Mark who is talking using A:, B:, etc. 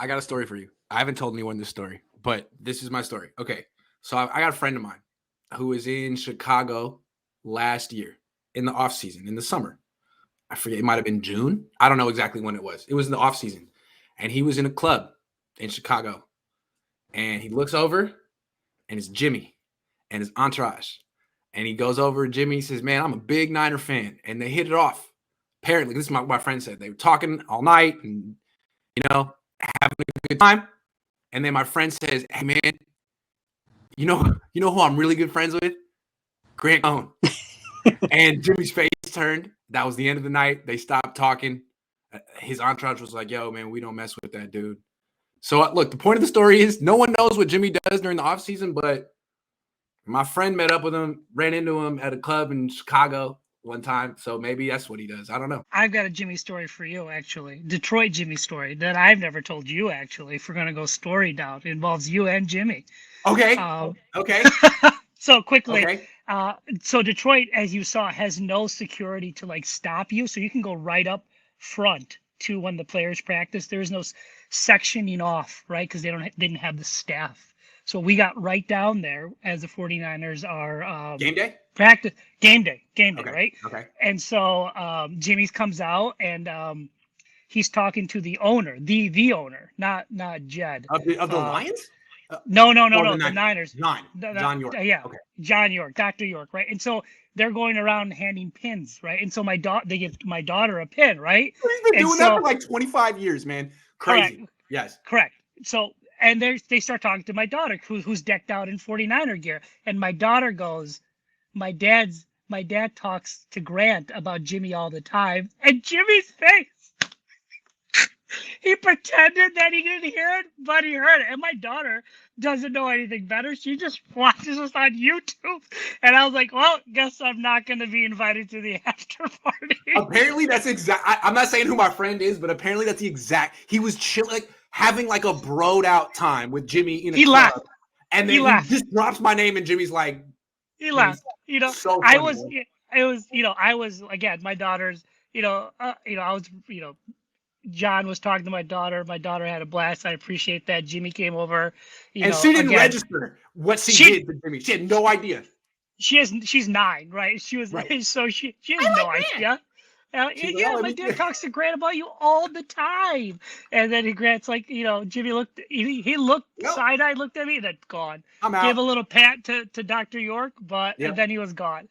A: I got a story for you. I haven't told anyone this story, but this is my story. Okay. So I got a friend of mine who was in Chicago last year in the off season, in the summer. I forget, it might have been June. I don't know exactly when it was. It was in the off season. And he was in a club in Chicago. And he looks over and it's Jimmy and his entourage. And he goes over to Jimmy. He says, man, I'm a big Niner fan. And they hit it off. Apparently, this is what my friend said. They were talking all night and, having a good time. And then my friend says, hey, man, you know who I'm really good friends with? Grant Cohn. And Jimmy's face turned. That was the end of the night. They stopped talking. His entourage was like, yo, man, we don't mess with that dude. So, look, the point of the story is no one knows what Jimmy does during the offseason, but my friend met up with him, ran into him at a club in Chicago one time. So maybe that's what he does. I don't know.
B: I've got a Jimmy story for you, actually. Detroit Jimmy story that I've never told you, actually, if we're going to go story down. It involves you and Jimmy.
A: Okay. Okay.
B: So quickly.
A: Okay.
B: So Detroit, as you saw, has no security to like stop you. So you can go right up front to when the players practice. There is no sectioning off, right? Because they didn't have the staff. So we got right down there as the 49ers are
A: game day?
B: Practice game day,
A: okay.
B: Right?
A: Okay.
B: And so Jimmy's comes out and he's talking to the owner, the owner, not Jed.
A: Of the Lions?
B: No, the Niners.
A: John York.
B: Yeah.
A: Okay.
B: John York, Dr. York, right? And so they're going around handing pins, right? And so they give my daughter a pin, right?
A: He's been doing that for like 25 years, man. Crazy.
B: Correct.
A: Yes.
B: Correct. So, and they start talking to my daughter, who's decked out in 49er gear. And my daughter goes, my dad talks to Grant about Jimmy all the time. And Jimmy's face, he pretended that he didn't hear it, but he heard it. And my daughter doesn't know anything better. She just watches us on YouTube. And I was like, well, guess I'm not going to be invited to the after party.
A: Apparently that's I'm not saying who my friend is, but apparently that's he was chill, like having like a broed out time with Jimmy in a club.
B: Laughed.
A: And then he just drops my name and Jimmy's like,
B: he laughed.
A: So funny,
B: I was again, my daughter's, John was talking to my daughter. My daughter had a blast. I appreciate that. Jimmy came over.
A: She didn't register what she did to Jimmy. She had no idea.
B: She's 9, right? She was right. So she has no idea. My dad talks to Grant about you all the time. And then Grant's like, Jimmy looked, he looked side-eyed, looked at me, and then gone.
A: I'm out.
B: Gave a little pat to Dr. York, and then he was gone.